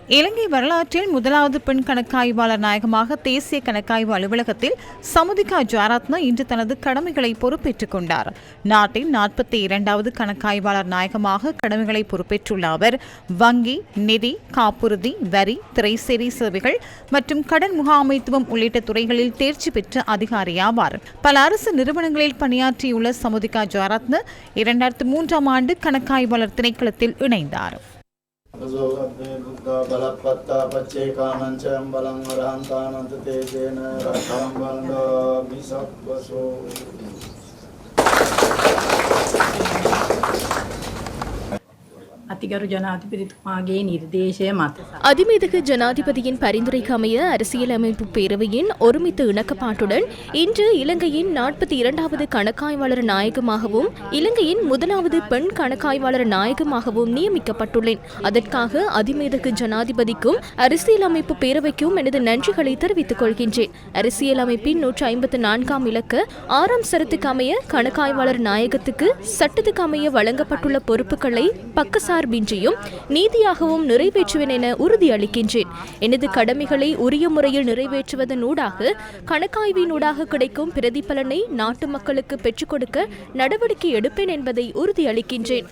இலங்கை வரலாற்றில் முதலாவது பெண் கணக்காய்வாளர் நாயகமாக தேசிய கணக்காய்வு அலுவலகத்தில் சமுதிகா ஜாரத்ன இன்று தனது கடமைகளை பொறுப்பேற்றுக் கொண்டார். நாட்டின் 42வது கணக்காய்வாளர் நாயகமாக கடமைகளை பொறுப்பேற்றுள்ள அவர் வங்கி, நிதி, காப்புறுதி, வரி, திரைசேரி சேவைகள் மற்றும் கடன் முகாமைத்துவம் உள்ளிட்ட துறைகளில் தேர்ச்சி பெற்ற அதிகாரியாவார். பல அரசு நிறுவனங்களில் பணியாற்றியுள்ள சமுதிகா ஜாரத்ன 2003ஆம் ஆண்டு கணக்காய்வாளர் திணைக்களத்தில் இணைந்தார். அதிமீதகு ஜனாதிபதியின் பரிந்துரைக்கு அமைய அரசியலமைப்பு பேரவையின் ஒருமித்த இணக்கப்பாட்டுடன் இன்று இலங்கையின் 42வது கணக்காய்வாளர் நாயகமாகவும் இலங்கையின் முதலாவது பெண் கணக்காய்வாளர் நாயகமாகவும் நியமிக்கப்பட்டுள்ளேன். அதற்காக அதிமீதகு ஜனாதிபதிக்கும் அரசியலமைப்பு பேரவைக்கும் எனது நன்றிகளை தெரிவித்துக் கொள்கின்றேன். அரசியலமைப்பின் 154ஆம் இலக்க 6ஆம் சரத்துக்கு அமைய கணக்காய்வாளர் நாயகத்துக்கு சட்டத்துக்கு அமைய வழங்கப்பட்டுள்ள பொறுப்புகளை பக்கசார்பின்றியும் நீதியாகவும் நிறைவேற்றுவேன் என உறுதியளிக்கின்றேன். எனது கடமைகளை உரிய முறையில் நிறைவேற்றுவதனூடாக கணக்காய்வினூடாக கிடைக்கும் பிரதிபலனை நாட்டு மக்களுக்கு பெற்றுக் கொடுக்க நடவடிக்கை எடுப்பேன் என்பதை உறுதியளிக்கின்றேன்.